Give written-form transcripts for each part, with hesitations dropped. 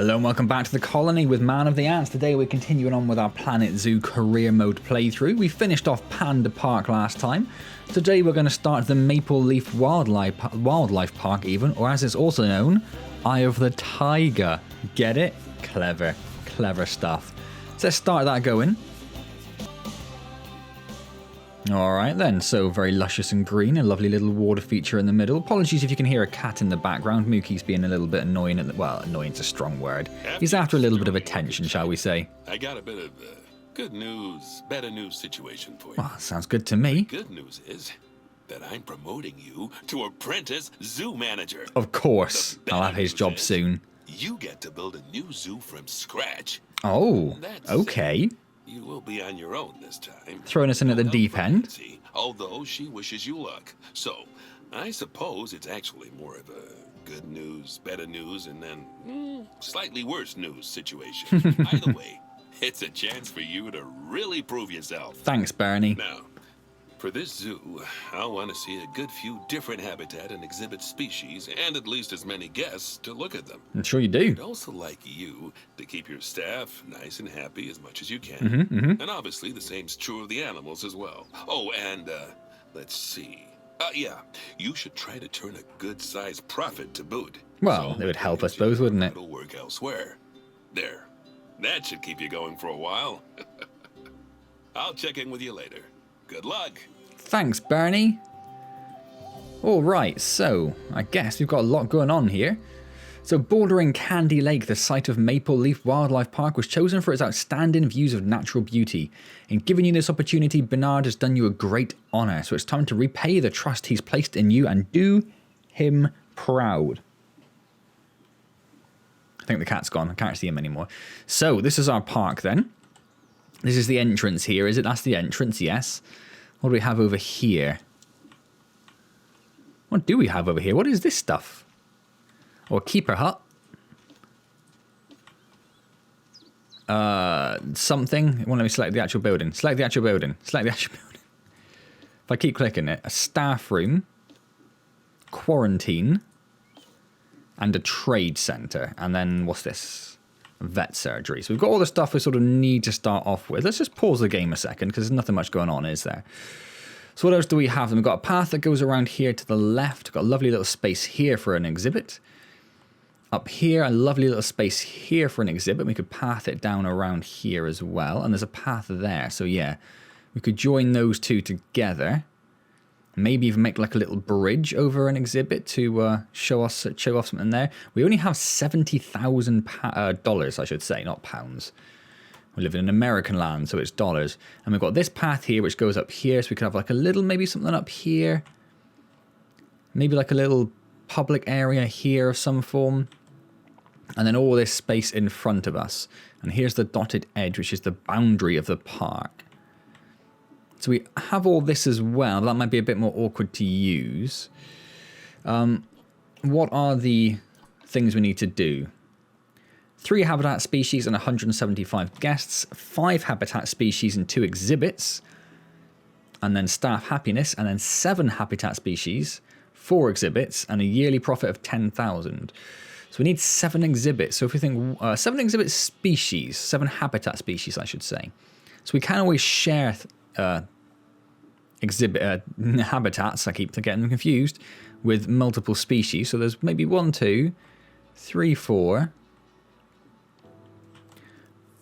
Hello and welcome back to the colony with Man of the Antz. Today we're continuing on with our Planet Zoo career mode playthrough. We finished off Panda Park last time. Today we're going to start the Maple Leaf Wildlife Park even, or as it's also known, Eye of the Tiger. Get it? Clever. Clever stuff. So let's start that going. Alright then, so very luscious and green, a lovely little water feature in the middle. Apologies if you can hear a cat in the background. Mookie's being a little bit annoying. Well, annoying's a strong word. He's after a little bit of attention, shall we say. I got a bit of good news, better news situation for you. Well, sounds good to me. The good news is that I'm promoting you to apprentice zoo manager. Of course, I'll have his job soon. You get to build a new zoo from scratch. Oh, okay. You will be on your own this time. Throwing us in at the deep end. Although she wishes you luck. So, I suppose it's actually more of a good news, better news, and then slightly worse news situation. Either way, it's a chance for you to really prove yourself. Thanks, Bernie. Now, for this zoo, I'll want to see a good few different habitat and exhibit species, and at least as many guests to look at them. I'm sure you do. I'd also like you to keep your staff nice and happy as much as you can. And obviously the same's true of the animals as well. Oh, and let's see. Yeah, you should try to turn a good-sized profit to boot. Well, it would help us both, wouldn't it? It'll work elsewhere. There. That should keep you going for a while. I'll check in with you later. Good luck. Thanks, Bernie. Alright, so I guess we've got a lot going on here. So bordering Candy Lake, the site of Maple Leaf Wildlife Park was chosen for its outstanding views of natural beauty. In giving you this opportunity, Bernard has done you a great honour, so it's time to repay the trust he's placed in you and do him proud. I think the cat's gone. I can't see him anymore. So this is our park then. This is the entrance here, is it? That's the entrance, yes. What do we have over here? What do we have over here? What is this stuff? Or keeper hut? Something. Well, let me select the actual building. Select the actual building. Select the actual building. If I keep clicking it, a staff room, quarantine, and a trade centre. And then what's this? Vet surgery. So we've got all the stuff we sort of need to start off with. Let's just pause the game a second because there's nothing much going on, is there? So what else do we have? We've got a path that goes around here to the left. We've got a lovely little space here for an exhibit. Up here, a lovely little space here for an exhibit. We could path it down around here as well. And there's a path there. So yeah, we could join those two together. Maybe even make like a little bridge over an exhibit to show off something there. We only have $70,000, I should say, not pounds. We live in an American land, so it's dollars. And we've got this path here, which goes up here. So we could have like a little, maybe something up here. Maybe like a little public area here of some form. And then all this space in front of us. And here's the dotted edge, which is the boundary of the park. So we have all this as well. That might be a bit more awkward to use. What are the things we need to do? 3 habitat species and 175 guests. 5 habitat species and 2 exhibits. And then staff happiness. And then 7 habitat species, 4 exhibits, and a yearly profit of 10,000. So we need 7 exhibits. So if we think 7 exhibit species, 7 habitat species, I should say. So we can always share exhibit habitats, I keep getting them confused, with multiple species. So there's maybe 1, 2, 3, 4,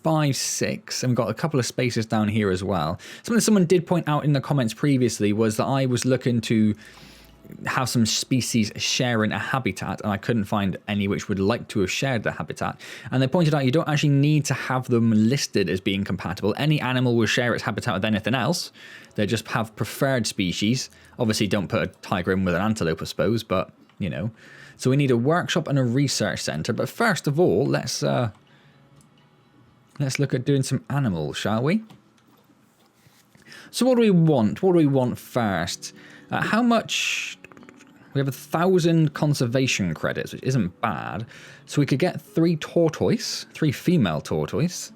5, 6, and we've got a couple of spaces down here as well. Something someone did point out in the comments previously was that I was looking to have some species sharing a habitat, and I couldn't find any which would like to have shared the habitat. And they pointed out you don't actually need to have them listed as being compatible. Any animal will share its habitat with anything else. They just have preferred species. Obviously, don't put a tiger in with an antelope, I suppose, but, you know. So we need a workshop and a research centre. But first of all, let's look at doing some animals, shall we? So what do we want? What do we want first? How much? We have 1,000 conservation credits, which isn't bad. So we could get 3 tortoise, 3 female tortoise.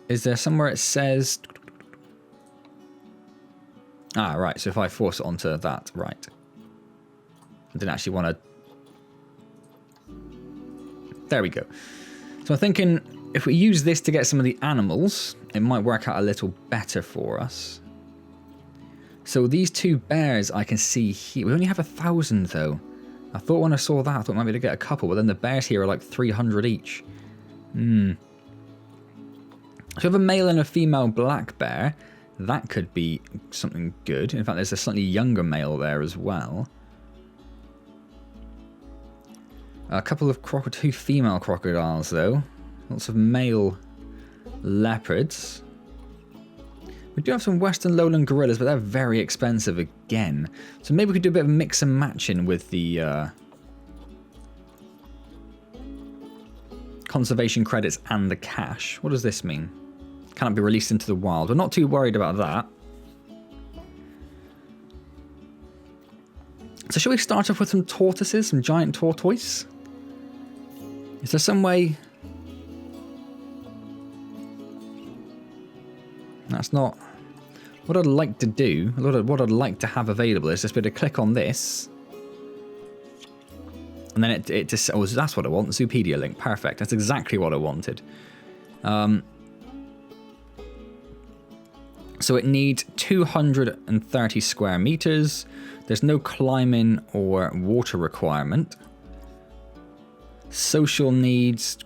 Is there somewhere it says? Ah, right. So if I force it onto that, right. I didn't actually want to There we go. So I'm thinking if we use this to get some of the animals, it might work out a little better for us. So these 2 bears I can see here. We only have 1,000 though. I thought when I saw that, I thought maybe to get a couple, but then the bears here are like 300 each. So we have a male and a female black bear. That could be something good. In fact, there's a slightly younger male there as well. A couple of 2 female crocodiles though. Lots of male leopards. We do have some western lowland gorillas, but they're very expensive again. So maybe we could do a bit of mix and matching with the conservation credits and the cash. What does this mean? Cannot be released into the wild. We're not too worried about that. So shall we start off with some tortoises, some giant tortoise? Is there some way... That's not what I'd like to do. What I'd like to have available is just be able to click on this. And then it just... Oh, that's what I want. Zoopedia link. Perfect. That's exactly what I wanted. So it needs 230 square meters. There's no climbing or water requirement. Social needs...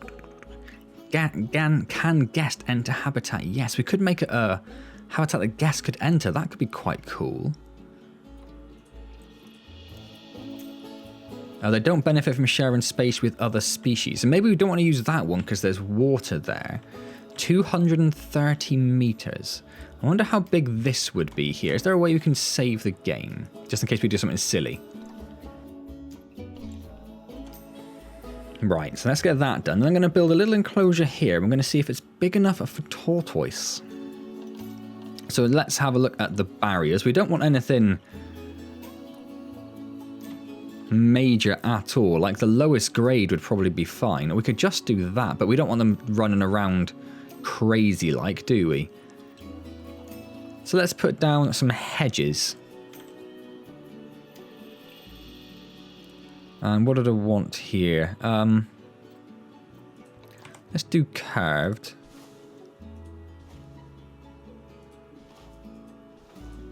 Can guest enter habitat? Yes, we could make it a habitat that guests could enter. That could be quite cool. They don't benefit from sharing space with other species. And maybe we don't want to use that one because there's water there. 230 meters. I wonder how big this would be here. Is there a way we can save the game? Just in case we do something silly. Right, so let's get that done. Then I'm going to build a little enclosure here. I'm going to see if it's big enough for tortoise. So let's have a look at the barriers. We don't want anything major at all. Like the lowest grade would probably be fine. We could just do that, but we don't want them running around crazy like, do we? So let's put down some hedges. And what did I want here? Let's do curved.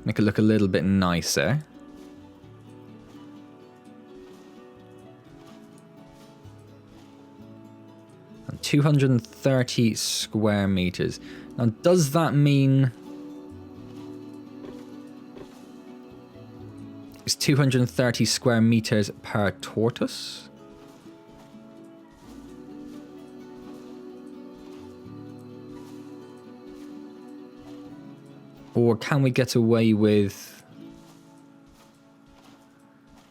Make it look a little bit nicer. And 230 square meters. Now, does that mean... It's 230 square meters per tortoise. Or can we get away with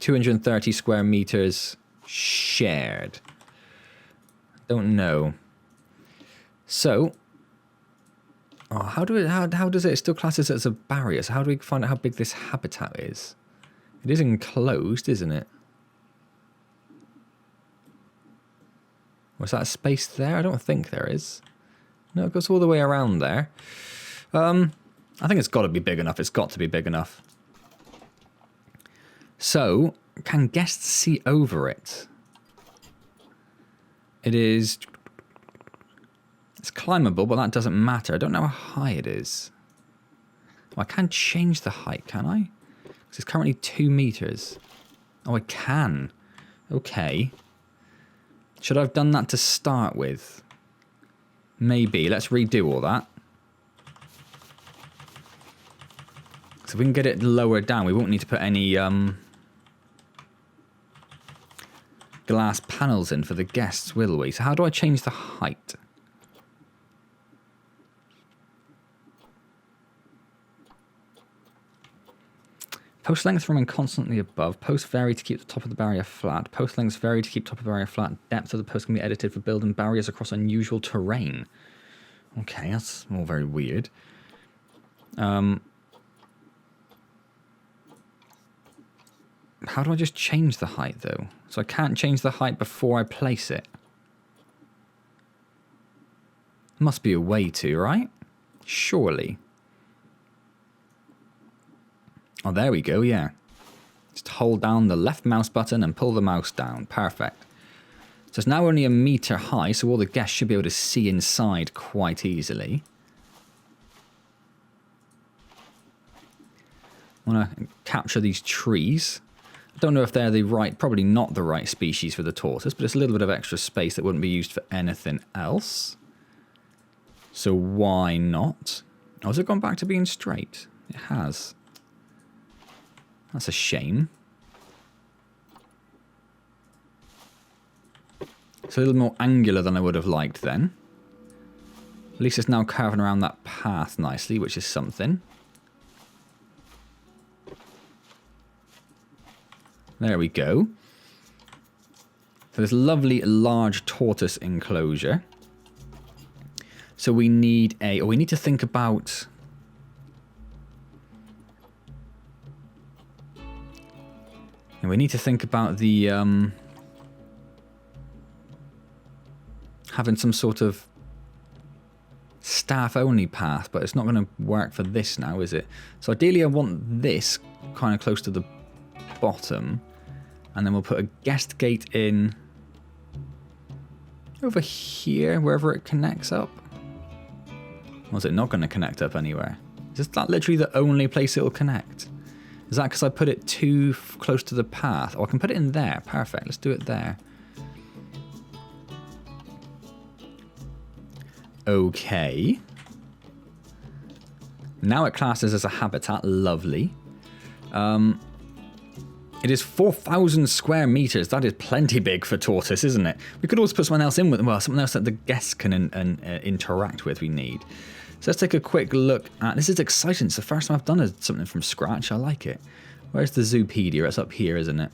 230 square meters shared? Don't know. So, how does it still classes it as a barrier? So how do we find out how big this habitat is? It is enclosed, isn't it? Was that a space there? I don't think there is. No, it goes all the way around there. I think it's got to be big enough. It's got to be big enough. So, can guests see over it? It's climbable, but that doesn't matter. I don't know how high it is. Oh, I can change the height, can I? It's currently 2 meters. Oh, I can. Okay. Should I have done that to start with? Maybe. Let's redo all that. So if we can get it lower down, we won't need to put any glass panels in for the guests, will we? So how do I change the height? Post length remain constantly above. Posts vary to keep the top of the barrier flat. Post lengths vary to keep top of the barrier flat. Depth of the post can be edited for building barriers across unusual terrain. Okay, that's all very weird. How do I just change the height, though? So I can't change the height before I place it. Must be a way to, right? Surely. Oh, there we go, yeah. Just hold down the left mouse button and pull the mouse down. Perfect. So it's now only a meter high, so all the guests should be able to see inside quite easily. I want to capture these trees. I don't know if they're the right, probably not the right species for the tortoise, but it's a little bit of extra space that wouldn't be used for anything else. So why not? Oh, has it gone back to being straight? It has. That's a shame. It's a little more angular than I would have liked then. At least it's now carving around that path nicely, which is something. There we go. So this lovely large tortoise enclosure. So we need a... Oh, we need to think about... And we need to think about the... having some sort of staff-only path, but it's not going to work for this now, is it? So ideally I want this kind of close to the bottom, and then we'll put a guest gate in over here, wherever it connects up. Or is it not going to connect up anywhere? Is that literally the only place it'll connect? Is that because I put it too close to the path? Oh, I can put it in there. Perfect. Let's do it there. Okay. Now it classes as a habitat. Lovely. It is 4,000 square meters. That is plenty big for tortoise, isn't it? We could also put someone else in with them. Well, something else that the guests can interact with we need. So let's take a quick look at... This is exciting. It's the first time I've done something from scratch. I like it. Where's the Zoopedia? It's up here, isn't it?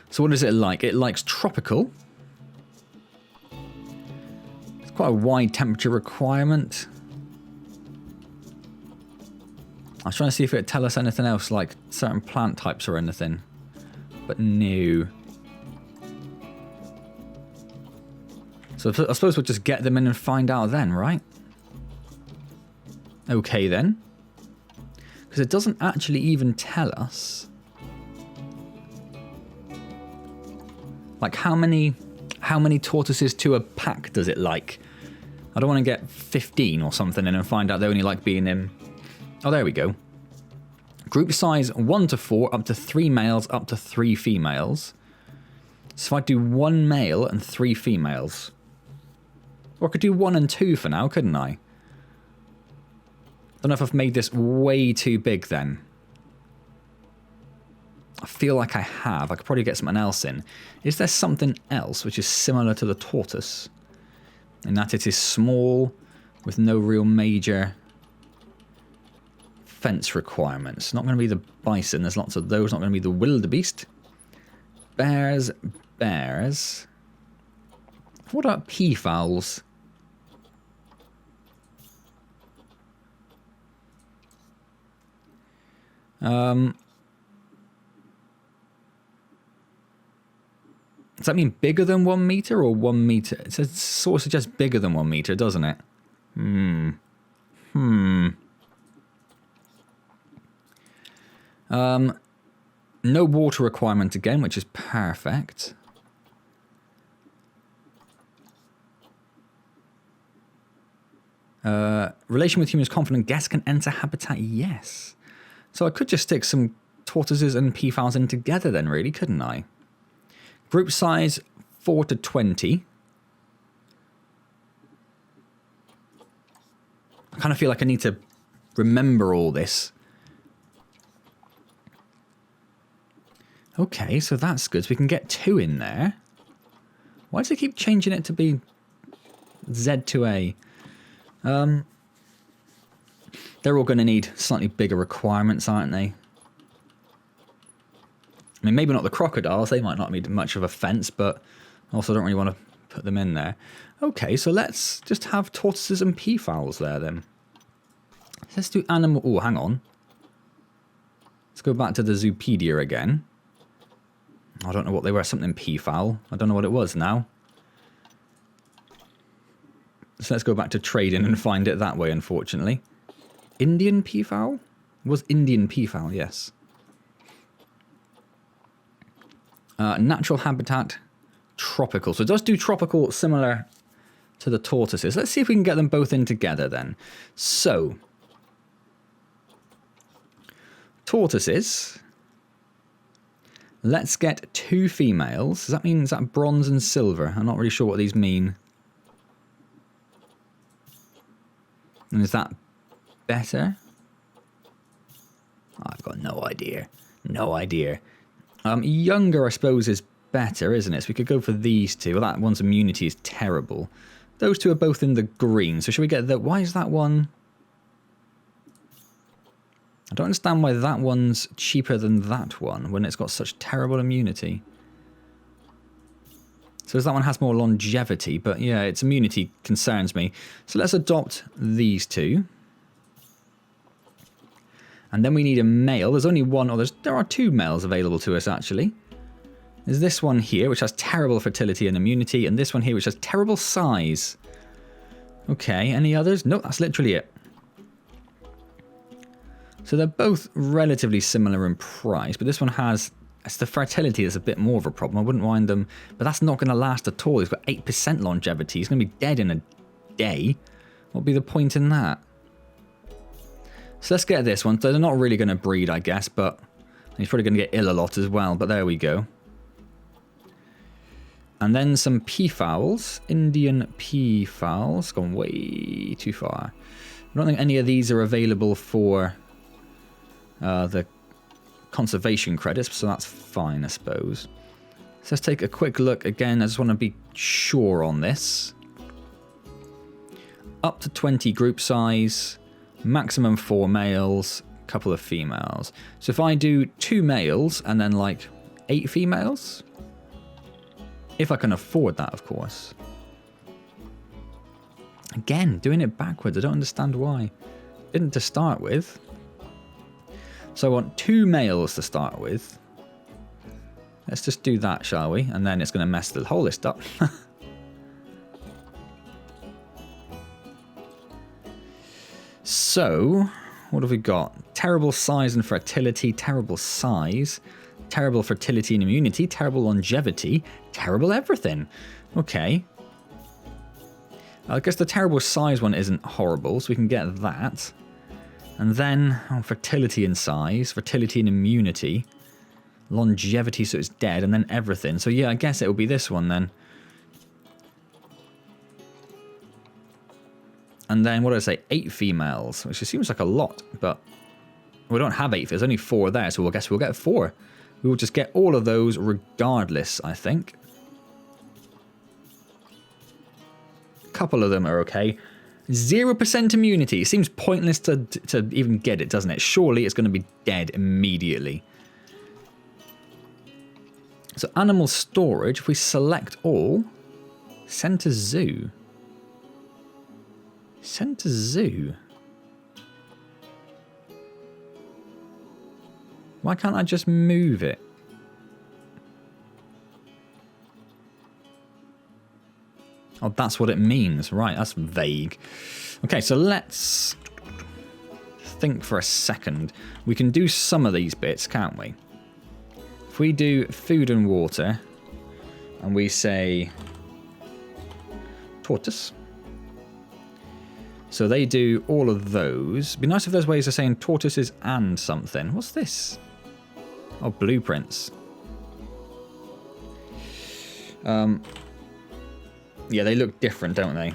So what is it like? It likes tropical. It's quite a wide temperature requirement. I was trying to see if it would tell us anything else, like certain plant types or anything. But no. So I suppose we'll just get them in and find out then, right? Okay then. Because it doesn't actually even tell us... like how many tortoises to a pack does it like? I don't want to get 15 or something in and find out they only like being in... Oh, there we go. Group size 1 to 4, up to 3 males, up to 3 females. So if I do 1 male and 3 females. Or I could do 1 and 2 for now, couldn't I? Don't know if I've made this way too big then. I feel like I have. I could probably get something else in. Is there something else which is similar to the tortoise? In that it is small, with no real major... fence requirements. Not going to be the bison. There's lots of those. Not going to be the wildebeest. Bears. What about peafowls? Does that mean bigger than 1 meter or 1 meter? It says, sort of suggests bigger than 1 meter, doesn't it? No water requirement again, which is perfect. Relation with humans confident. Guests can enter habitat. Yes. So I could just stick some tortoises and peafowls in together then, really, couldn't I? Group size 4 to 20. I kind of feel like I need to remember all this. Okay, so that's good. So we can get 2 in there. Why does it keep changing it to be Z to A? They're all going to need slightly bigger requirements, aren't they? I mean, maybe not the crocodiles. They might not need much of a fence, but also don't really want to put them in there. Okay, so let's just have tortoises and peafowls there then. Let's do animal... Oh, hang on. Let's go back to the Zoopedia again. I don't know what they were. Something peafowl. I don't know what it was now. So let's go back to trading and find it that way, unfortunately. Indian peafowl? It was Indian peafowl, yes. Natural habitat, tropical. So it does do tropical similar to the tortoises. Let's see if we can get them both in together then. So, tortoises. Let's get 2 females. Does that mean, is that bronze and silver? I'm not really sure what these mean. And is that better? I've got no idea. No idea. Younger, I suppose, is better, isn't it? So we could go for these 2. Well, that one's immunity is terrible. Those 2 are both in the green. So should we get the... Why is that one... I don't understand why that one's cheaper than that one when it's got such terrible immunity. So that one has more longevity, but yeah, its immunity concerns me. So let's adopt these 2. And then we need a male. There's only one, or there are 2 males available to us actually. There's this one here, which has terrible fertility and immunity, and this one here, which has terrible size. Okay, any others? Nope, that's literally it. So they're both relatively similar in price, but this one has... It's the fertility that's a bit more of a problem. I wouldn't mind them, but that's not going to last at all. He's got 8% longevity. He's going to be dead in a day. What would be the point in that? So let's get this one. So they're not really going to breed, I guess, but he's probably going to get ill a lot as well, but there we go. And then some peafowls. Indian peafowls. Gone way too far. I don't think any of these are available for the conservation credits, so that's fine, I suppose. So let's take a quick look again. I just want to be sure on this. Up to 20 group size, maximum 4 males, couple of females. So if I do 2 males and then like 8 females, if I can afford that, of course. Again, doing it backwards. I don't understand why. Didn't to start with. So I want 2 males to start with. Let's just do that, shall we? And then it's going to mess the whole list up. So, what have we got? Terrible size and fertility, terrible size, terrible fertility and immunity, terrible longevity, terrible everything. Okay. I guess the terrible size one isn't horrible, so we can get that. And then fertility and size, fertility and immunity, longevity so it's dead, and then everything. So yeah, I guess it will be this one then. And then, what did I say? 8 females, which seems like a lot, but we don't have 8. There's only 4 there, so I guess we'll get 4. We will just get all of those regardless, I think. A couple of them are okay. 0% immunity. It seems pointless to even get it, doesn't it? Surely it's going to be dead immediately. So animal storage, if we select all, send to zoo. Send to zoo. Why can't I just move it? Oh, that's what it means. Right, that's vague. Okay, so let's think for a second. We can do some of these bits, can't we? If we do food and water, and we say tortoise. So they do all of those. It'd be nice if there's ways of saying tortoises and something. What's this? Oh, blueprints. Yeah, they look different, don't they?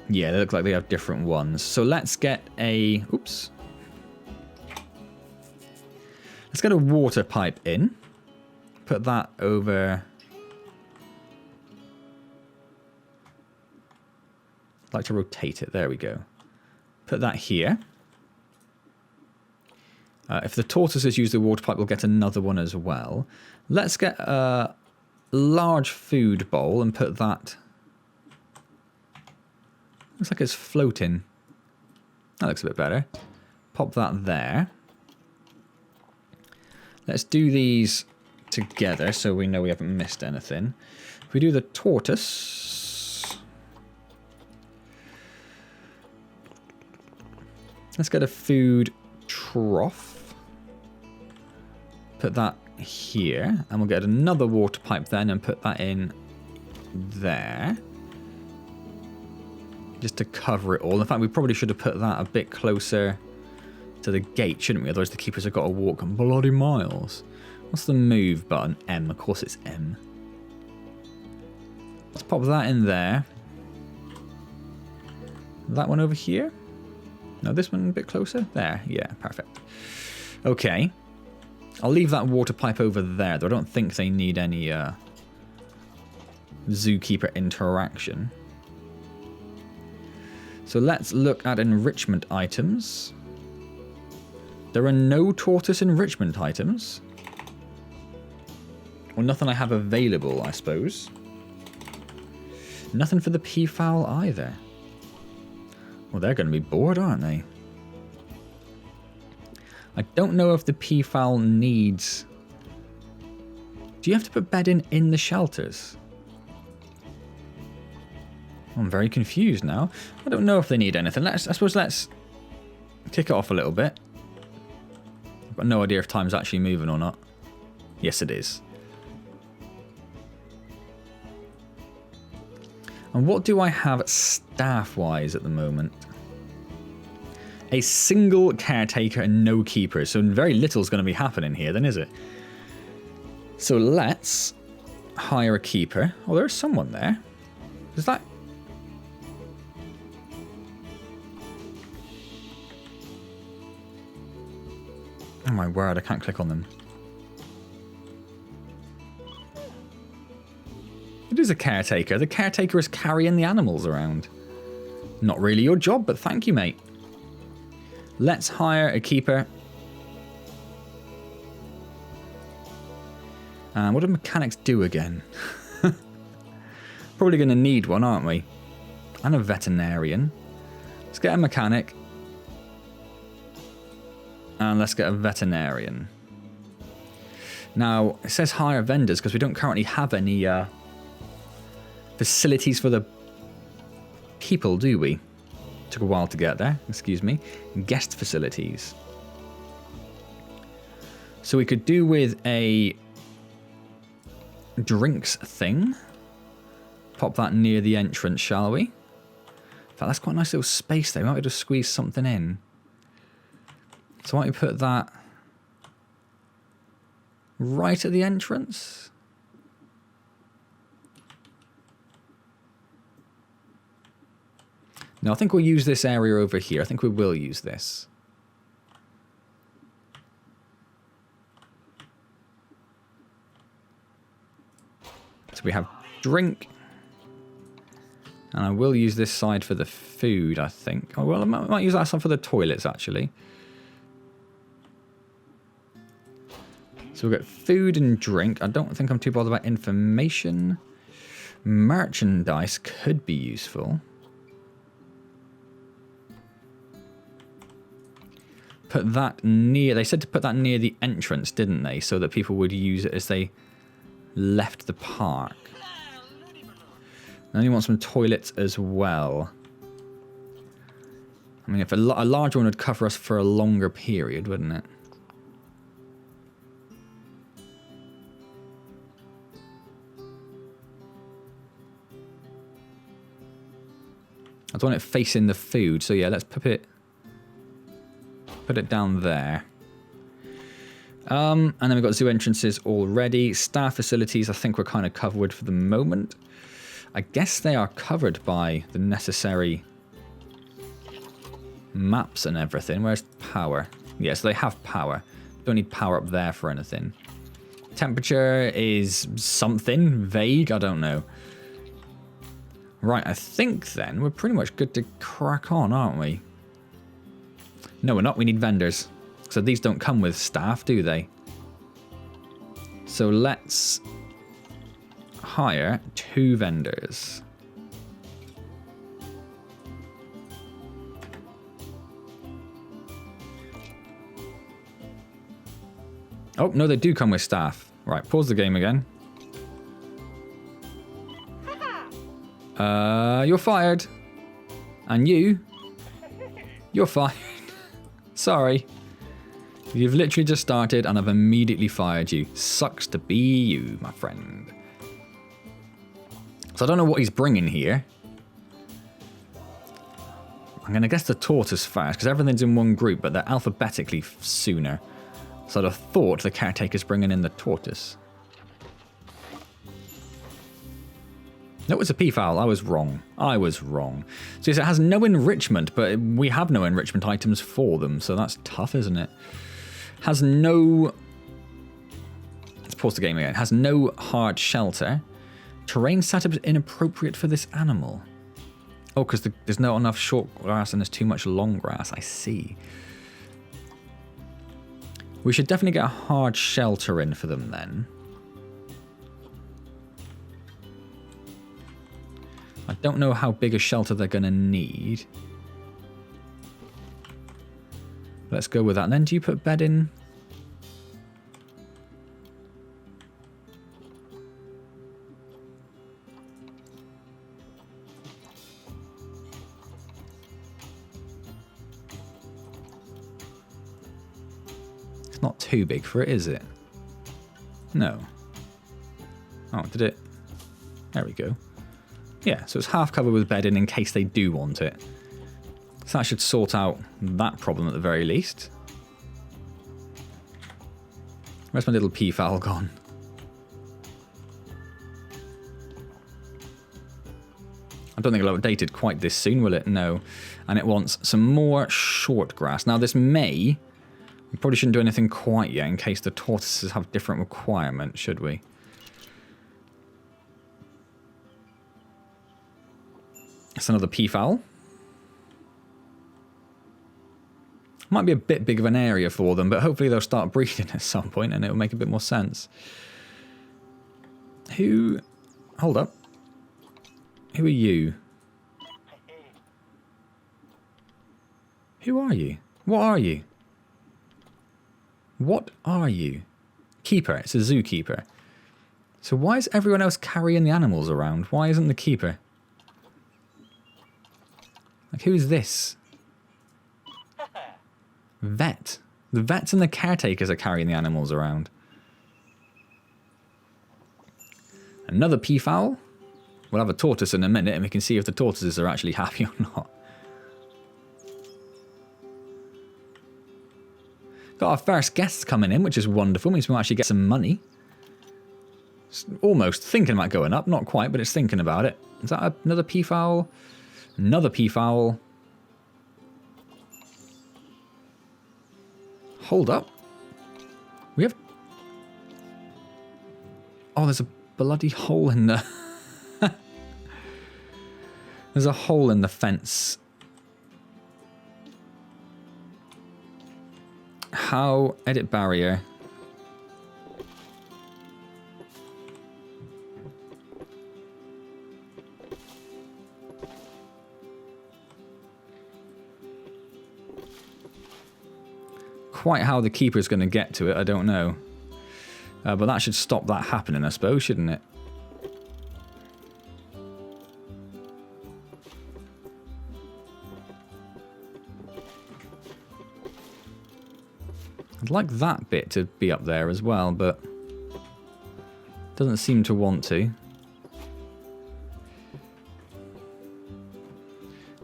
Yeah, they look like they have different ones. So let's get a... Oops. Let's get a water pipe in. Put that over... I'd like to rotate it. There we go. Put that here. If the tortoises use the water pipe, we'll get another one as well. Let's get a large food bowl and put that... Looks like it's floating. That looks a bit better. Pop that there. Let's do these together so we know we haven't missed anything. If we do the tortoise... Let's get a food trough. Put that here. And we'll get another water pipe then and put that in there. Just to cover it all. In fact, we probably should have put that a bit closer to the gate, shouldn't we? Otherwise the keepers have got to walk bloody miles. What's the move button? M. Of course it's M. Let's pop that in there. That one over here? No, this one a bit closer? There. Yeah, perfect. Okay. I'll leave that water pipe over there, though I don't think they need any zookeeper interaction. So let's look at enrichment items. There are no tortoise enrichment items. Or nothing I have available, I suppose. Nothing for the peafowl either. Well, they're going to be bored, aren't they? I don't know if the peafowl needs... Do you have to put bedding in the shelters? I'm very confused now. I don't know if they need anything. I suppose let's kick it off a little bit. I've got no idea if time's actually moving or not. Yes, it is. And what do I have staff-wise at the moment? A single caretaker and no keepers. So very little's going to be happening here then, is it? So let's hire a keeper. Oh, there's someone there. Is that... Oh my word, I can't click on them. It is a caretaker. The caretaker is carrying the animals around. Not really your job, but thank you, mate. Let's hire a keeper. And what do mechanics do again? Probably going to need one, aren't we? And a veterinarian. Let's get a mechanic. And let's get a veterinarian. Now, it says hire vendors because we don't currently have any facilities for the people, do we? Took a while to get there, excuse me. Guest facilities. So we could do with a drinks thing. Pop that near the entrance, shall we? In fact, that's quite a nice little space there. We might be able to squeeze something in. So why don't we put that right at the entrance? No, I think we'll use this area over here. I think we will use this. So we have drink. And I will use this side for the food, I think. Oh, well, I might use that side for the toilets, actually. So we've got food and drink. I don't think I'm too bothered about information. Merchandise could be useful. Put that near... They said to put that near the entrance, didn't they? So that people would use it as they left the park. And then you want some toilets as well. I mean, if a larger one would cover us for a longer period, wouldn't it? I don't want it facing the food, so yeah, let's put it down there. And then we've got zoo entrances already. Staff facilities, I think we're kind of covered for the moment. I guess they are covered by the necessary maps and everything. Where's power? Yeah, so they have power. Don't need power up there for anything. Temperature is something vague, I don't know. Right, I think then we're pretty much good to crack on, aren't we? No, we're not. We need vendors. So these don't come with staff, do they? So let's hire 2 vendors. Oh, no, they do come with staff. Right, pause the game again. You're fired. And you're fired. Sorry. You've literally just started and I've immediately fired you. Sucks to be you, my friend. So I don't know what he's bringing here. I'm going to guess the tortoise first, because everything's in one group, but they're alphabetically sooner. So I'd have thought the caretaker's bringing in the tortoise. No, it's a peafowl. I was wrong. I was wrong. So yes, it has no enrichment, but we have no enrichment items for them, so that's tough, isn't it? Has no... Let's pause the game again. Has no hard shelter. Terrain setup is inappropriate for this animal. Oh, because there's not enough short grass and there's too much long grass. I see. We should definitely get a hard shelter in for them then. I don't know how big a shelter they're going to need. Let's go with that. And then do you put bed in? It's not too big for it, is it? No. Oh, did it? There we go. Yeah, so it's half covered with bedding in case they do want it. So that should sort out that problem at the very least. Where's my little peafowl gone? I don't think it'll update it quite this soon, will it? No. And it wants some more short grass. Now this may... We probably shouldn't do anything quite yet in case the tortoises have different requirements, should we? It's another peafowl. Might be a bit big of an area for them, but hopefully they'll start breeding at some point and it'll make a bit more sense. Who... Hold up. Who are you? Who are you? What are you? What are you? Keeper. It's a zookeeper. So why is everyone else carrying the animals around? Why isn't the keeper? Like, who's this? Vet. The vets and the caretakers are carrying the animals around. Another peafowl. We'll have a tortoise in a minute and we can see if the tortoises are actually happy or not. Got our first guests coming in, which is wonderful. Means we'll actually get some money. It's almost thinking about going up. Not quite, but it's thinking about it. Is that another peafowl? Another peafowl. Hold up. We have... Oh, there's a bloody hole in the... There's a hole in the fence. How? Edit barrier. Quite how the keeper's going to get to it, I don't know. But that should stop that happening, I suppose, shouldn't it? I'd like that bit to be up there as well, but doesn't seem to want to.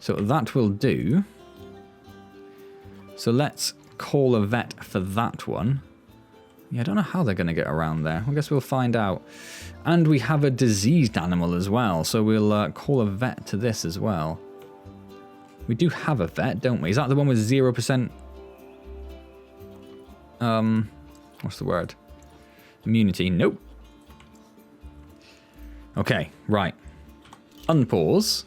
So that will do. So let's call a vet for that one. Yeah, I don't know how they're going to get around there. I guess we'll find out. And we have a diseased animal as well, so we'll call a vet to this as well. We do have a vet, don't we? Is that the one with 0%? What's the word? Immunity. Nope. Okay, right. Unpause.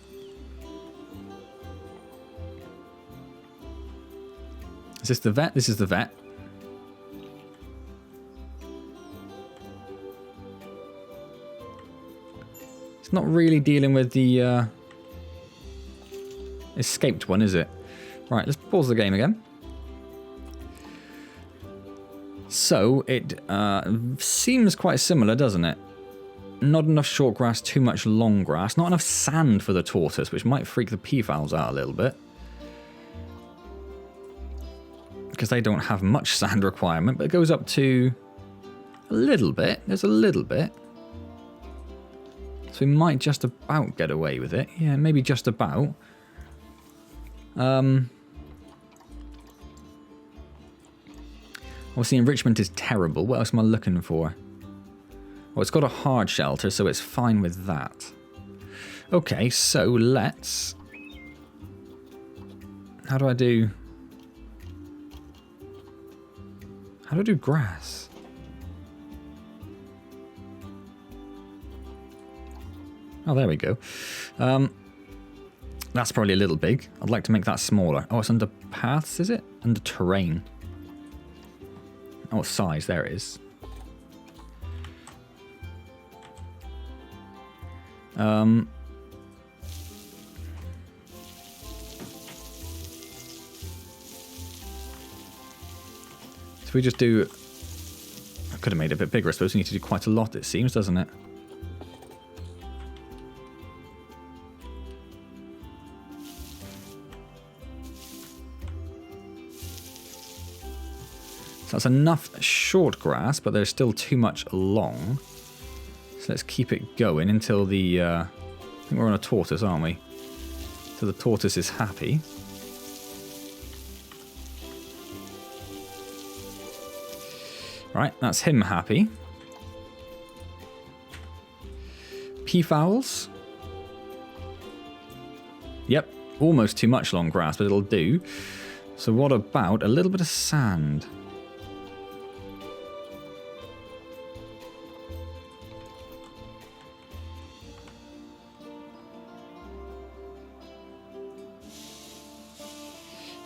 Is this the vet? This is the vet. It's not really dealing with the escaped one, is it? Right, let's pause the game again. So, it seems quite similar, doesn't it? Not enough short grass, too much long grass. Not enough sand for the tortoise, which might freak the peafowls out a little bit. because they don't have much sand requirement, but it goes up to a little bit. There's a little bit. So we might just about get away with it. Yeah, maybe just about. Obviously, enrichment is terrible. What else am I looking for? Well, it's got a hard shelter, so it's fine with that. Okay, so let's... How do I do grass? Oh, there we go. That's probably a little big. I'd like to make that smaller. Oh, it's under paths, is it? Under terrain. Oh, size, there it is. So we just do... I could have made it a bit bigger, I suppose. We need to do quite a lot, it seems, doesn't it? So that's enough short grass, but there's still too much long. So let's keep it going until the... I think we're on a tortoise, aren't we? So the tortoise is happy. Right, that's him happy. Peafowls. Yep, almost too much long grass, but it'll do. So what about a little bit of sand?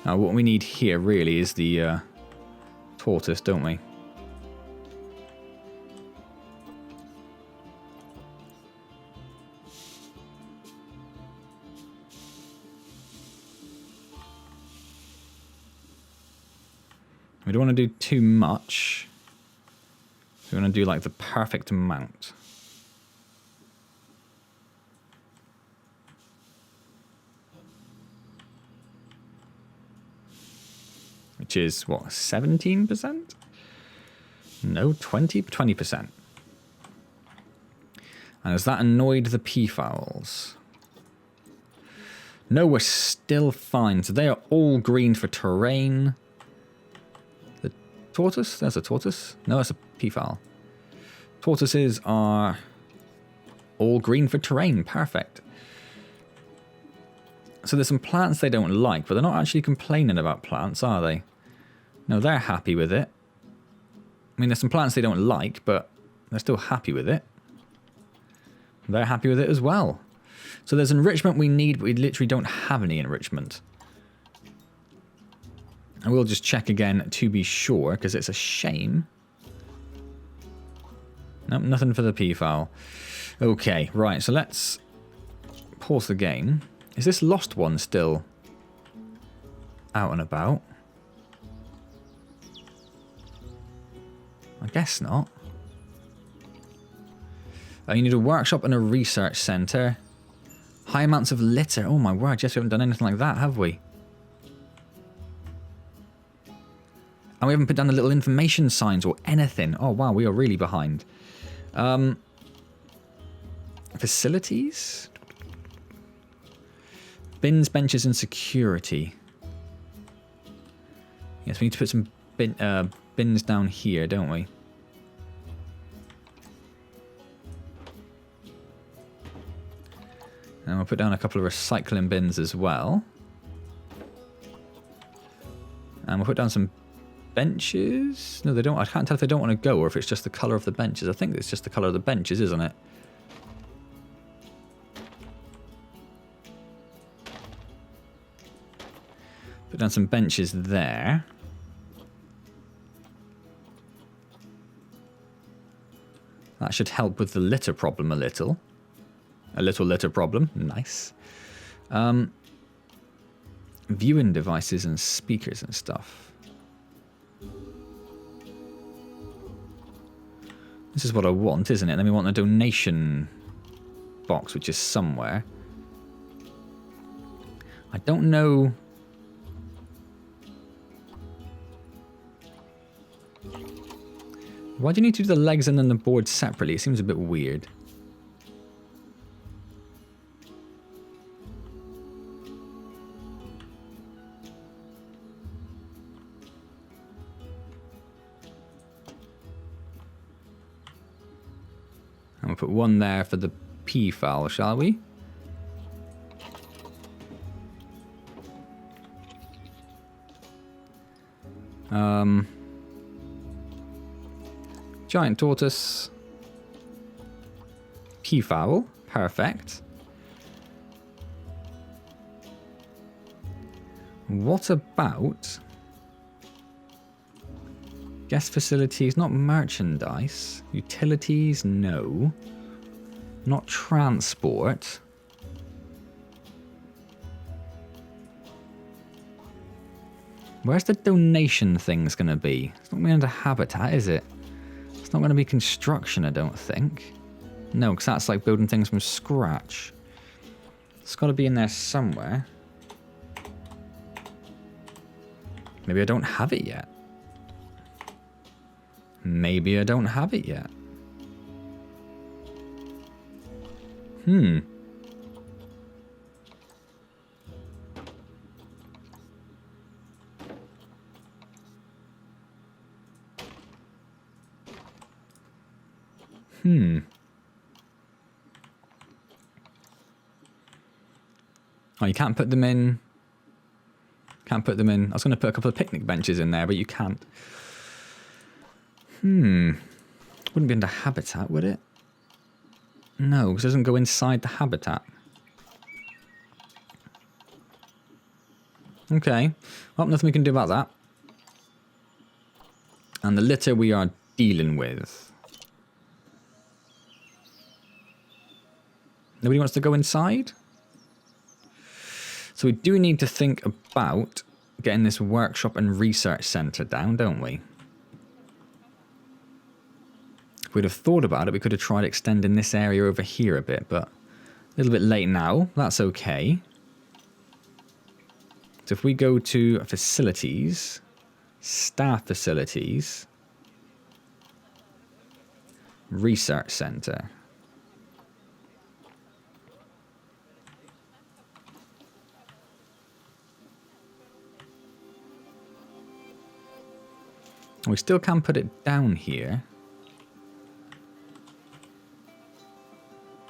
Now, what we need here really is the tortoise, don't we? We don't want to do too much. We want to do like the perfect amount. Which is, what, 17%? No, 20%. And has that annoyed the peafowls? No, we're still fine. So they are all green for terrain. The tortoise? There's a tortoise. No, that's a peafowl. Tortoises are all green for terrain. Perfect. So there's some plants they don't like, but they're not actually complaining about plants, are they? No, they're happy with it. I mean, there's some plants they don't like, but they're still happy with it. They're happy with it as well. So there's enrichment we need, but we literally don't have any enrichment. And we'll just check again to be sure, because it's a shame. Nope, nothing for the peafowl. Okay, right, so let's pause the game. Is this lost one still out and about? I guess not. You need a workshop and a research centre. High amounts of litter. Oh my word, yes, we haven't done anything like that, have we? And we haven't put down the little information signs or anything. Oh wow, we are really behind. Facilities? Bins, benches, and security. Yes, we need to put some bins down here, don't we? And we'll put down a couple of recycling bins as well. And we'll put down some benches. No, they don't. I can't tell if they don't want to go or if it's just the colour of the benches. I think it's just the colour of the benches, isn't it? Put down some benches there. That should help with the litter problem a little. A little litter problem. Nice. Viewing devices and speakers and stuff. This is what I want, isn't it? Then we want a donation box, which is somewhere. I don't know... Why do you need to do the legs and then the board separately? It seems a bit weird. And we'll put one there for the P file, shall we? Giant tortoise. Peafowl. Perfect. What about guest facilities? Not merchandise. Utilities? No. Not transport. Where's the donation things going to be? It's not going to be under habitat, is it? It's not going to be construction, I don't think. No, because that's like building things from scratch. It's got to be in there somewhere. Maybe I don't have it yet. Maybe I don't have it yet. Oh, you can't put them in. Can't put them in. I was going to put a couple of picnic benches in there, but you can't. Wouldn't be under habitat, would it? No, because it doesn't go inside the habitat. Okay. Well, nothing we can do about that. And the litter we are dealing with. Nobody wants to go inside? So we do need to think about getting this workshop and research centre down, don't we? If we'd have thought about it, we could have tried extending this area over here a bit, but a little bit late now. That's okay. So if we go to facilities, staff facilities, research centre. We still can put it down here.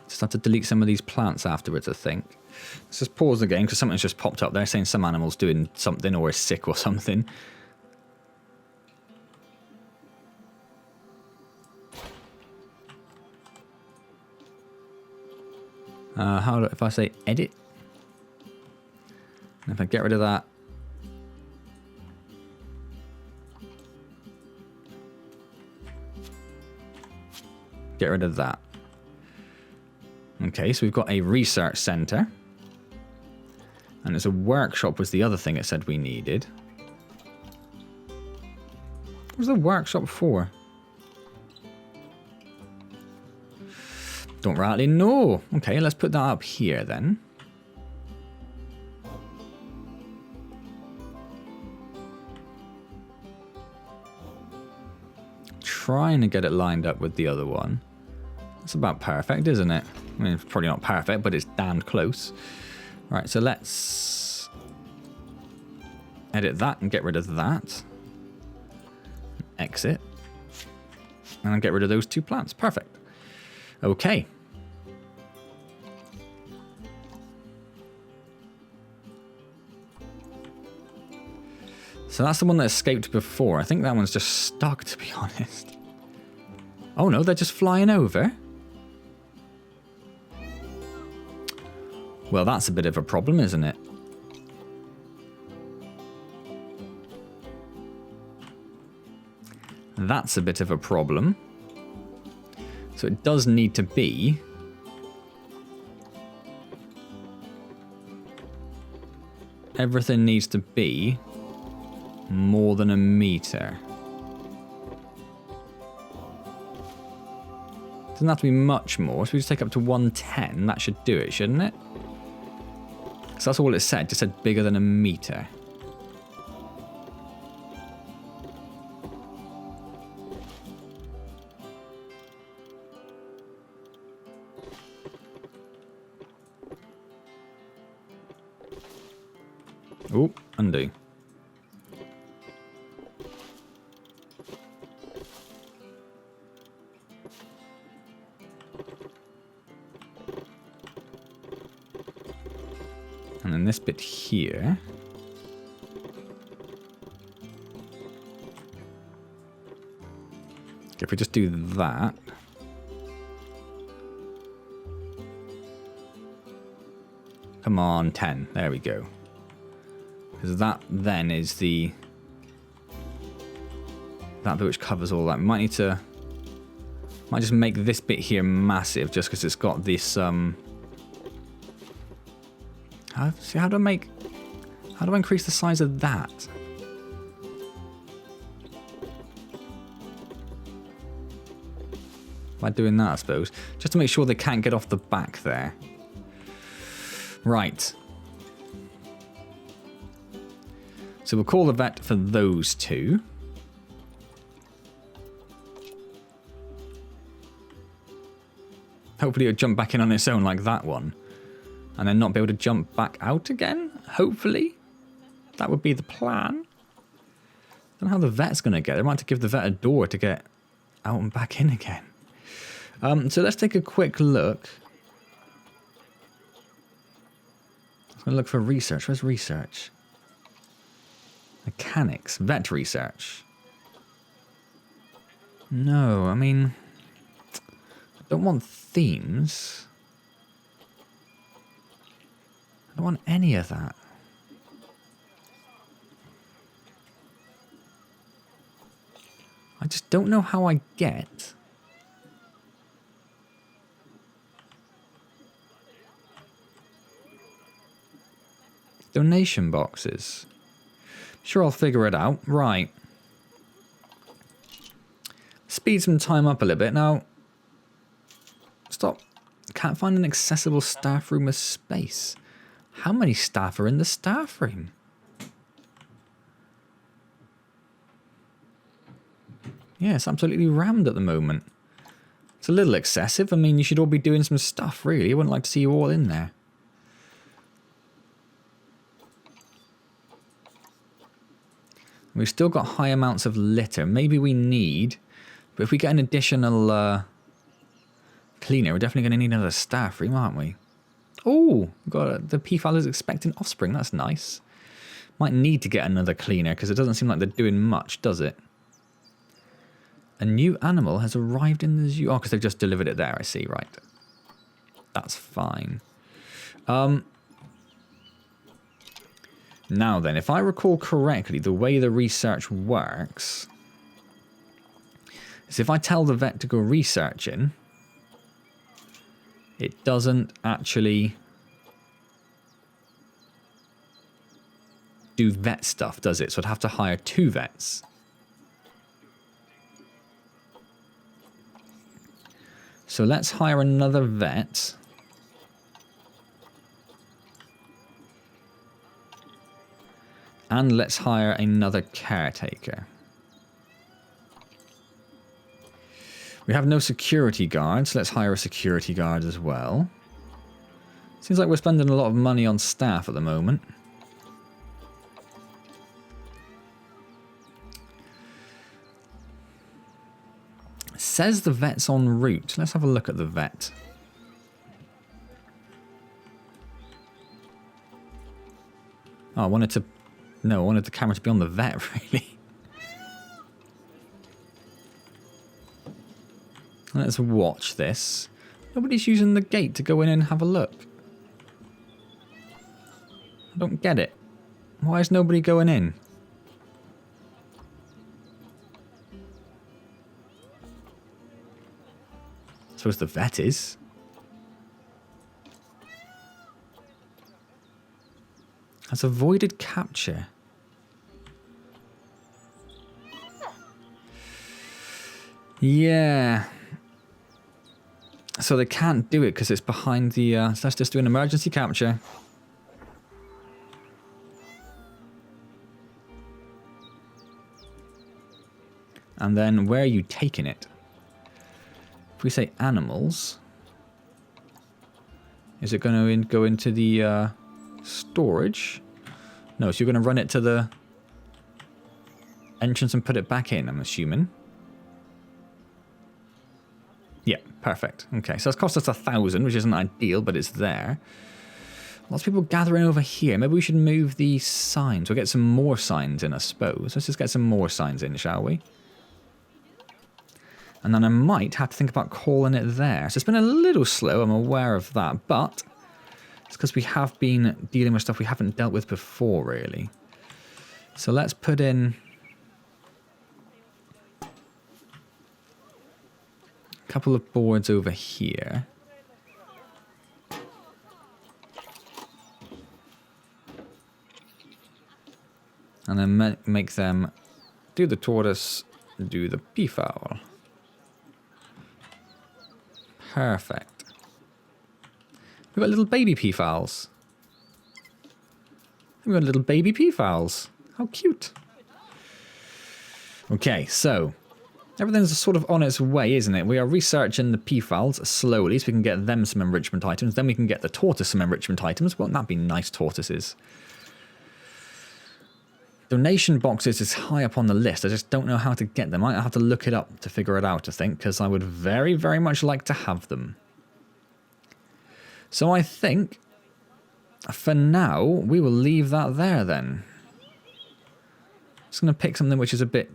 Just have to delete some of these plants afterwards, I think. Let's just pause the game because something's just popped up there saying some animal's doing something or is sick or something. If I say edit? And if I get rid of that. Get rid of that. Okay, so we've got a research centre. And there's a workshop was the other thing it said we needed. What was the workshop for? Don't rightly know. Okay, let's put that up here then. Trying to get it lined up with the other one. It's about perfect, isn't it? I mean, it's probably not perfect, but it's damned close. Right, so let's edit that and get rid of that. Exit. And I'll get rid of those two plants. Perfect. Okay. So that's the one that escaped before. I think that one's just stuck, to be honest. Oh no, they're just flying over. Well, that's a bit of a problem, isn't it? That's a bit of a problem. So it does need to be... Everything needs to be more than a meter. Doesn't have to be much more, so we just take up to 110. That should do it, shouldn't it? So that's all it said. It just said bigger than a meter. Oh, undo. And then this bit here. If we just do that. Come on, 10. There we go. Because that then is the... that bit which covers all that. We might need to... might just make this bit here massive just because it's got this... how do I increase the size of that? By doing that, I suppose. Just to make sure they can't get off the back there. Right. So we'll call the vet for those two. Hopefully it'll jump back in on its own like that one. And then not be able to jump back out again, hopefully. That would be the plan. Don't know how the vet's going to get there. I might have to give the vet a door to get out and back in again. So let's take a quick look. I'm going to look for research. Where's research? Mechanics. Vet research. No, I mean... I don't want themes. I don't want any of that. I just don't know how I get... donation boxes. Sure, I'll figure it out. Right. Speed some time up a little bit. Now, stop. Can't find an accessible staff room with space. How many staff are in the staff room? Yeah, it's absolutely rammed at the moment. It's a little excessive. I mean, you should all be doing some stuff, really. I wouldn't like to see you all in there. We've still got high amounts of litter. Maybe we need... but if we get an additional cleaner, we're definitely going to need another staff room, aren't we? Oh, we've got the Peafowl is expecting offspring. That's nice. Might need to get another cleaner because it doesn't seem like they're doing much, does it? A new animal has arrived in the zoo. Oh, because they've just delivered it there. I see, right. That's fine. Now then, if I recall correctly, the way the research works is if I tell the vet to go researching, it doesn't actually do vet stuff, does it? So I'd have to hire 2 vets. So let's hire another vet. And let's hire another caretaker. We have no security guards. Let's hire a security guard as well. Seems like we're spending a lot of money on staff at the moment. Says the vet's en route. Let's have a look at the vet. Oh, I wanted to... no, I wanted the camera to be on the vet, really. Let's watch this. Nobody's using the gate to go in and have a look. I don't get it. Why is nobody going in? I suppose the vet is. Has avoided capture. Yeah. So they can't do it because it's behind the... so let's just do an emergency capture. And then where are you taking it? If we say animals... is it going to go into the storage? No, so you're going to run it to the entrance and put it back in, I'm assuming. Yeah, perfect. Okay, so it's cost us 1,000, which isn't ideal, but it's there. Lots of people gathering over here. Maybe we should move these signs. We'll get some more signs in, I suppose. Let's just get some more signs in, shall we? And then I might have to think about calling it there. So it's been a little slow, I'm aware of that, but it's because we have been dealing with stuff we haven't dealt with before, really. So let's put in a couple of boards over here. And then make them do the tortoise, do the peafowl. Perfect. We've got little baby peafowls. We've got little baby peafowls. How cute. Okay, so everything's sort of on its way, isn't it? We are researching the peafowls slowly so we can get them some enrichment items. Then we can get the tortoise some enrichment items. Won't that be nice tortoises? Donation boxes is high up on the list. I just don't know how to get them. I have to look it up to figure it out, I think, because I would very, very much like to have them. So I think, for now, we will leave that there then. Just going to pick something which is a bit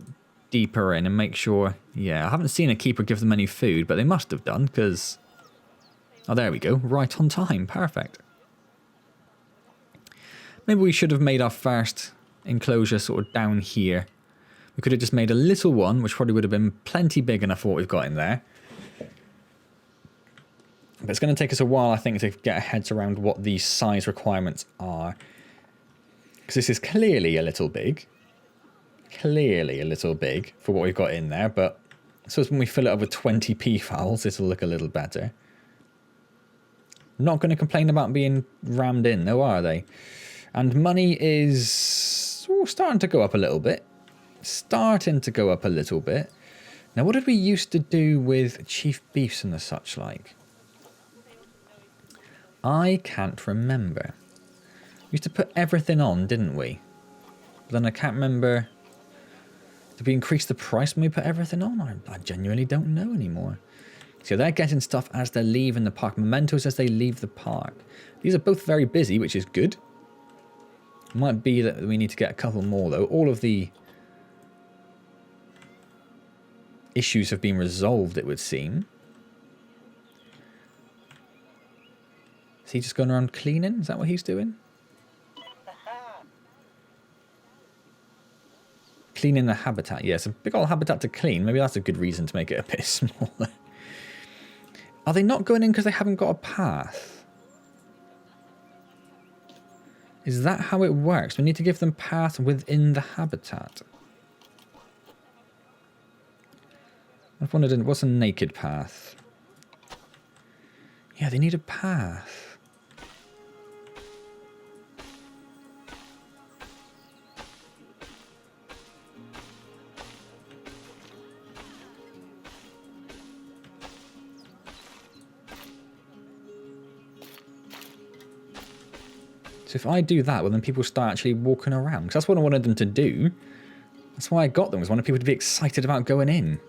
deeper in and make sure... Yeah, I haven't seen a keeper give them any food, but they must have done, because... Oh, there we go. Right on time. Perfect. Maybe we should have made our first... enclosure sort of down here. We could have just made a little one, which probably would have been plenty big enough for what we've got in there. But it's going to take us a while, I think, to get our heads around what the size requirements are. Because this is clearly a little big. Clearly a little big for what we've got in there. But I suppose when we fill it up with 20 peafowls, it'll look a little better. Not going to complain about being rammed in, though, are they? And money is starting to go up a little bit. Starting to go up a little bit. Now, what did we used to do with chief beefs and the such like? I can't remember. We used to put everything on, didn't we? But then I can't remember. Did we increase the price when we put everything on? I genuinely don't know anymore. So they're getting stuff as they're leaving the park. Mementos as they leave the park. These are both very busy, which is good. Might be that we need to get a couple more, though. All of the issues have been resolved, it would seem. Is he just going around cleaning? Is that what he's doing? Cleaning the habitat. Yeah, it's a big old habitat to clean. Maybe that's a good reason to make it a bit smaller. Are they not going in because they haven't got a path? Is that how it works? We need to give them path within the habitat. I've wondered, what's a naked path? Yeah, they need a path. So if I do that, well then people start actually walking around. Because that's what I wanted them to do. That's why I got them, was I wanted people to be excited about going in.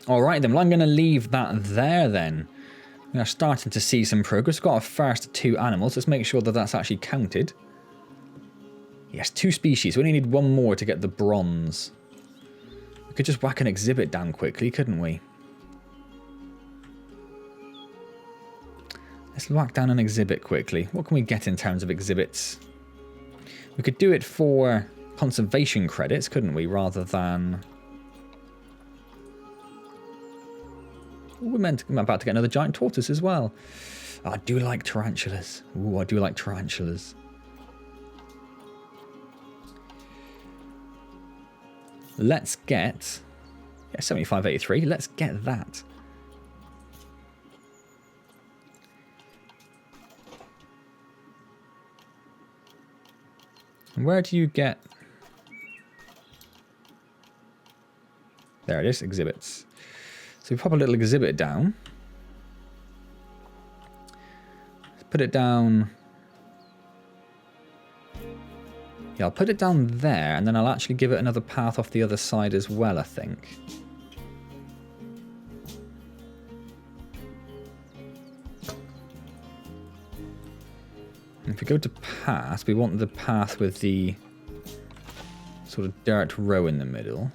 Alright then, well I'm going to leave that there then. We are starting to see some progress. We've got our first 2 animals. Let's make sure that that's actually counted. Yes, 2 species. We only need 1 more to get the bronze. We could just whack an exhibit down quickly, couldn't we? Let's whack down an exhibit quickly. What can we get in terms of exhibits? We could do it for conservation credits, couldn't we, rather than... I'm about to get another giant tortoise as well. Oh, I do like tarantulas. Ooh, I do like tarantulas. Let's get... Yeah, 7583. Let's get that. Where do you get... There it is, exhibits. So we pop a little exhibit down. put it down. Yeah, I'll put it down there, and then I'll actually give it another path off the other side as well, I think. If we go to path, we want the path with the sort of dirt row in the middle.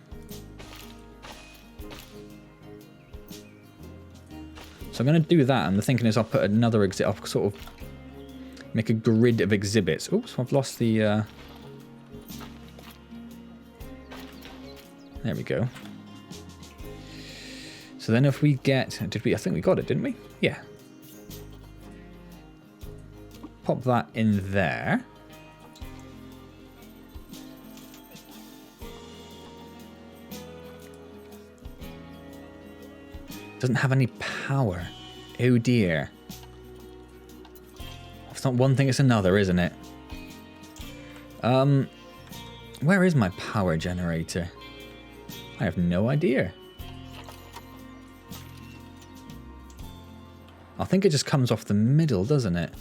So I'm going to do that, and the thinking is I'll put another exhibit, I'll sort of make a grid of exhibits. Oops, I've lost the... There we go. So then if we get... I think we got it, didn't we? Yeah. Pop that in there. Doesn't have any power. Oh dear. It's not one thing, it's another, isn't it? Where is my power generator? I have no idea. I think it just comes off the middle, doesn't it?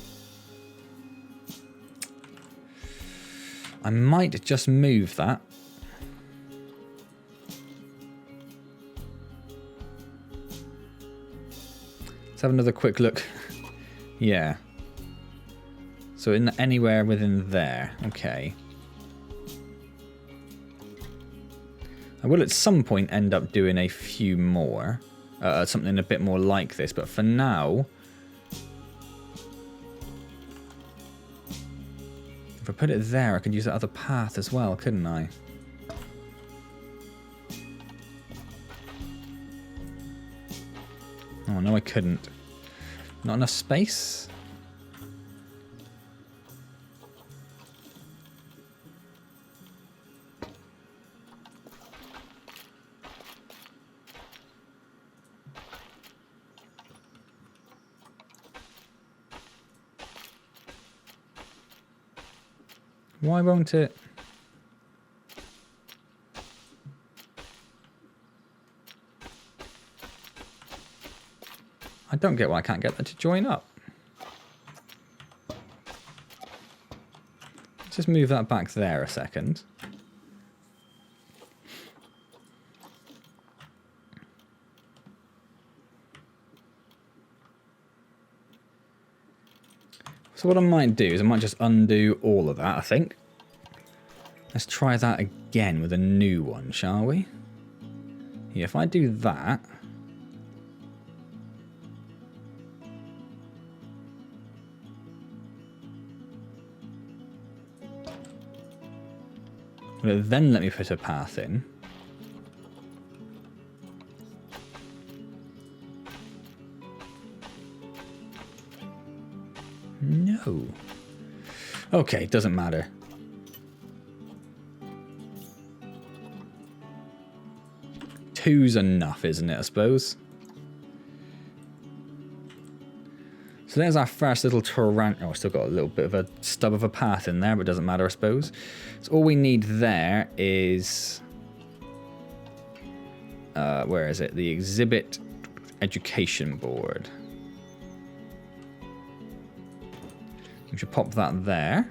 I might just move that. Let's have another quick look. Yeah. So in anywhere within there. Okay. I will at some point end up doing a few more. Something a bit more like this. But for now... if I put it there, I could use that other path as well, couldn't I? Oh, no, I couldn't. Not enough space? Why won't it? I don't get why I can't get that to join up. Just move that back there a second. So what I might do is I might just undo all of that, I think. Let's try that again with a new one, shall we? Yeah, if I do that... will it then let me put a path in? No. Okay, doesn't matter. Two's enough, isn't it, I suppose? So there's our first little tarant. Oh, still got a little bit of a stub of a path in there, but it doesn't matter, I suppose. So all we need there is... where is it? The exhibit education board. We should pop that there.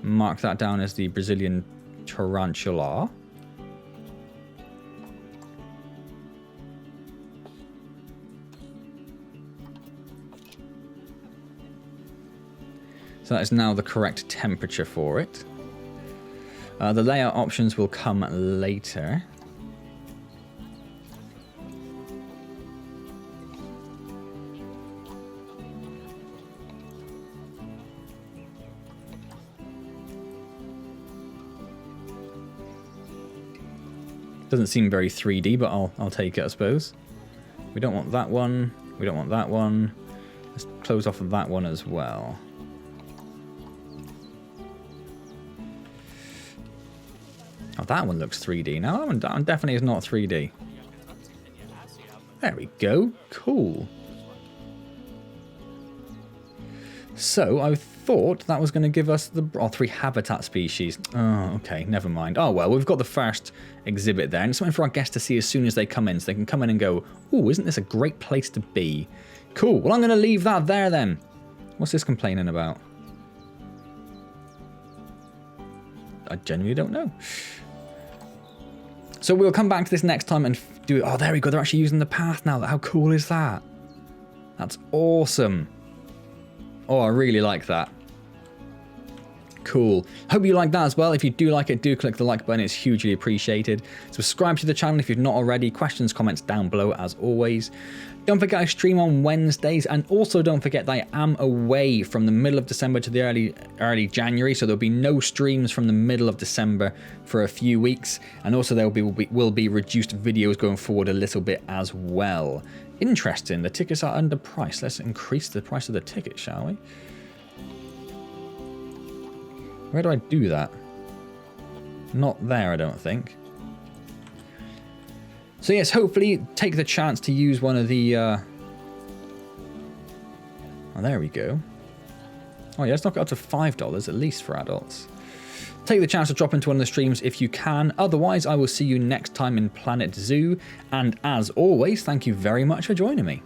Mark that down as the Brazilian tarantula. So that is now the correct temperature for it. The layout options will come later. Doesn't seem very 3D, but I'll take it, I suppose. We don't want that one. We don't want that one. Let's close off of that one as well. Oh, that one looks 3D. Now, that one definitely is not 3D. There we go. Cool. So, I thought that was going to give us the 3 habitat species. Oh, okay, never mind. Oh, well, we've got the first exhibit there, and it's something for our guests to see as soon as they come in, so they can come in and go, ooh, isn't this a great place to be? Cool. Well, I'm going to leave that there then. What's this complaining about? I genuinely don't know. So we'll come back to this next time and do it. Oh, there we go. They're actually using the path now. How cool is that? That's awesome. Oh, I really like that. Cool. Hope you like that as well. If you do like it, do click the like button. It's hugely appreciated. Subscribe to the channel if you've not already. Questions, comments down below as always. Don't forget I stream on Wednesdays, and also don't forget that I am away from the middle of December to the early January, so there'll be no streams from the middle of December for a few weeks, and also there will be reduced videos going forward a little bit as well. Interesting, the tickets are underpriced. Let's increase the price of the ticket, shall we? Where do I do that? Not there, I don't think. So yes, hopefully take the chance to use one of the... Oh, there we go. Oh yeah, let's knock it up to $5 at least for adults. Take the chance to drop into one of the streams if you can. Otherwise, I will see you next time in Planet Zoo. And as always, thank you very much for joining me.